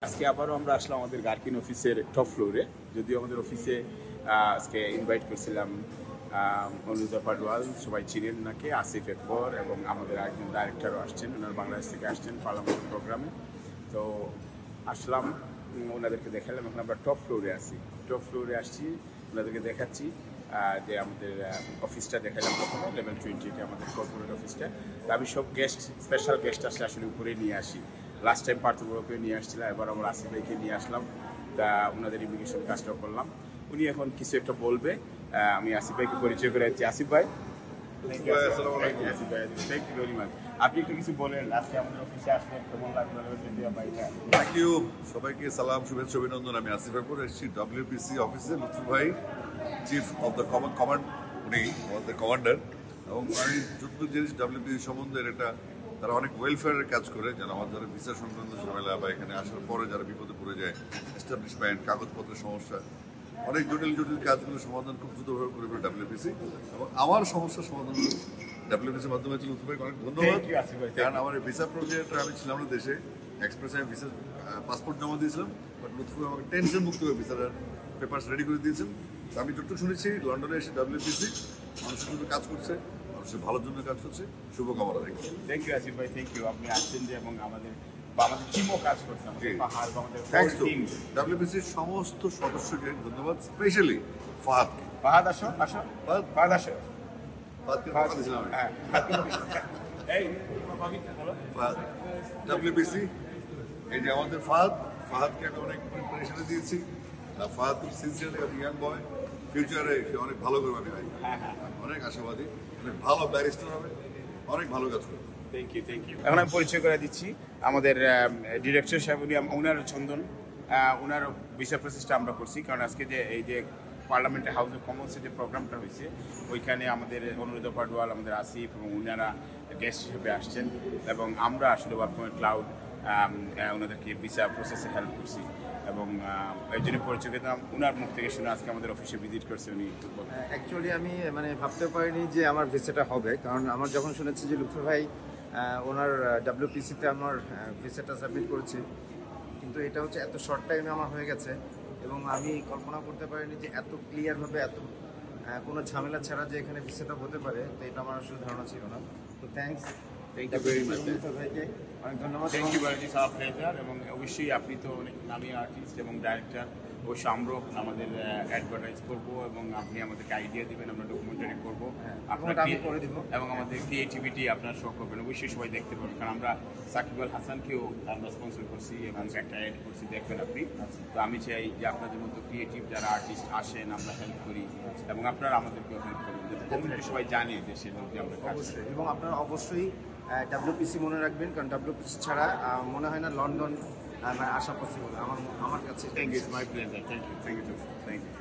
আজকে আবারও আমরা আসলাম আমাদের গার্কিন অফিসের টপ ফ্লোরে। যদিও আমাদের অফিসে আজকে ইনভাইট করছিলাম অনুজা পাডওয়াল, সবাই চিনেন ওনাকে, আসিফ একবর এবং আমাদের একজন ডাইরেক্টরও আসছেন, ওনার বাংলাদেশ থেকে আসছেন পার্লামেন্ট প্রোগ্রামে। তো আসলাম, ওনাদেরকে দেখালাম। এখন আমরা টপ ফ্লোরে আছি, টপ ফ্লোরে আসছি, ওনাদেরকে দেখাচ্ছি যে আমাদের অফিসটা দেখালাম প্রথমে লেভেল 20, আমাদের কর্পোরেট অফিসটা। তো আমি সব গেস্ট, স্পেশাল গেস্ট আসলে আসলে উপরে নিয়ে আসি। লাস্ট টাইম পার্থক্যকে নিয়ে আসছিলাম, এবার আমরা আসিফ ভাইকে নিয়ে আসলাম। তা ওনাদের ইমিগ্রেশন কাজটাও করলাম। উনি এখন কিছু একটা বলবে। আমি আসিফ ভাইকে পরিচয় করে দিচ্ছি। আসিফ ভাই, আপনি একটু কিছু বলেন, আজকে আমাদের অফিসে আসলে কেমন লাগলো? থ্যাংক ইউ, সবাইকে সালাম, শুভেচ্ছা, অভিনন্দন। আমি আসিফ আকবর, এসেছি ডব্লিউপিসি অফিসে। লুৎফু ভাই চিফ অফ দ্য কমান্ড, উনি আমাদের কমান্ডার, এবং আমি যতটুকু জিনিস ডব্লিউপিসি সম্বন্ধে এটা তারা অনেক ওয়েলফেয়ারের কাজ করে, যেন আমার যারা ভিসা সংক্রান্ত ঝামেলা বা এখানে আসার পরে যারা বিপদে পড়ে যায়, এস্টাবলিশমেন্ট, কাগজপত্রের সমস্যা, অনেক জটিল জটিল কাজগুলো সমাধান খুব দ্রুতভাবে করে ফেলে ডব্লিউপিসি। এবং আমার সমস্যার সমাধান ডব্লিউপিসির মাধ্যমে হয়েছিল। লুৎফু ভাইকে অনেক ধন্যবাদ, কারণ আমার ভিসা প্রক্রিয়াটা আমি ছিলাম না দেশে, এক্সপ্রেসে আমি ভিসা পাসপোর্ট জমা দিয়েছিলাম, বাট লুৎফু আমাকে টেনশন মুক্ত হয়ে ভিসার পেপারস রেডি করে দিয়েছেন। আমি যতটুকু শুনেছি লন্ডনে এসে ডব্লিউপিসি মানুষের জন্য কাজ করছে, মানুষের ভালোর জন্য কাজ করছে। শুভকামনা রাখি। থ্যাংক ইউ আসিফ ভাই, থ্যাংক ইউ। আপনি আসছেন যে, এবং আমাদের টিমও কাজ করছে, পাহাড় বা আমাদের টিম। ডব্লিউপিসির সমস্ত সদস্যকে ধন্যবাদ, স্পেশালি ফাহাদকে। ফাহাদ আসো, আসো ফাহাদ, আসো। ফাহাদকে কথা দিয়েছিলাম আমি। ডব্লিউপিসি, এই যে আমাদের ফাহাদকে আমি অনেক প্রিপারেশনে দিয়েছি। ফাহাদ খুব সিনসিয়ারলি ইয়াং বয়, ফিউচারে সে অনেক ভালো করবে, আমি অনেক আশাবাদী, অনেক ভালো ব্যারিস্টার হবে, অনেক ভালো কাজ করবে। Thank you, thank you. এখন আমি পরিচয় করে দিচ্ছি আমাদের ডিরেক্টর সাহেব, উনার চন্দন, উনার ভিসা প্রসেসটা আমরা করছি। কারণ আজকে যে এই যে পার্লামেন্টে হাউস অফ কমন্সের যে প্রোগ্রামটা হয়েছে, ওইখানে আমাদের অনুরোধ পাডওয়াল, আমাদের আসিফ এবং উনারা গেস্ট হিসেবে আসছেন, এবং আমরা আসলে ওয়ার্কপয়েন্ট ক্লাউড ওনাদেরকে ভিসা প্রসেসে হেল্প করছি, এবং এই জন্য পরিচয় পেতাম। উনার মুখ থেকে শুনে আজকে আমাদের অফিসে ভিজিট করছে উনি। অ্যাকচুয়ালি আমি ভাবতে পারিনি যে আমার ভিসাটা হবে, কারণ আমার যখন শুনেছি যে লুৎফু ভাই ওনার ডব্লিউপিসিতে আমার ভিসাটা সাবমিট করেছি, কিন্তু এটা হচ্ছে এত শর্ট টাইমে আমার হয়ে গেছে, এবং আমি কল্পনা করতে পারিনি যে এত ক্লিয়ারভাবে, এত কোনো ঝামেলা ছাড়া যে এখানে ভিসাটা হতে পারে। তো এটা আমার আসলে ধারণা ছিল না। তো থ্যাংক ইউ ভেরি মাচ ভাইকে, অনেক ধন্যবাদ। Thank you very much, our pleasure. এবং অবশ্যই আপনি তো অনেক নামী আর্টিস্ট এবং ডাইরেক্টর, অবশ্যই আমরাও আমাদের অ্যাডভার্টাইজ করবো, এবং আপনি আমাদেরকে আইডিয়া দেবেন, আমরা ডকুমেন্টারি করবো, আমি করে দিব, এবং আমাদের ক্রিয়েটিভিটি আপনারা শো করবেন, অবশ্যই সবাই দেখতে পাবেন। কারণ আমরা সাকিব আল হাসানকেও আমরা স্পন্সর করছি এবং একটা অ্যাড করছি, দেখবেন আপনি। তো আমি চাই যে আপনাদের মতো ক্রিয়েটিভ যারা আর্টিস্ট আসেন, আমরা হেল্প করি, এবং আপনারা আমাদেরকেও হেল্প করবেন, যাতে কমিউনিটি সবাই জানে দেশের মধ্যে আমরা কাজ করি। এবং আপনারা অবশ্যই ডব্লিউপিসি মনে রাখবেন, কারণ ডব্লিউপিসি ছাড়া মনে হয় না লন্ডন আসা পসিবল আমার কাছে। Thank you, my pleasure. Thank you, thank you, thank you.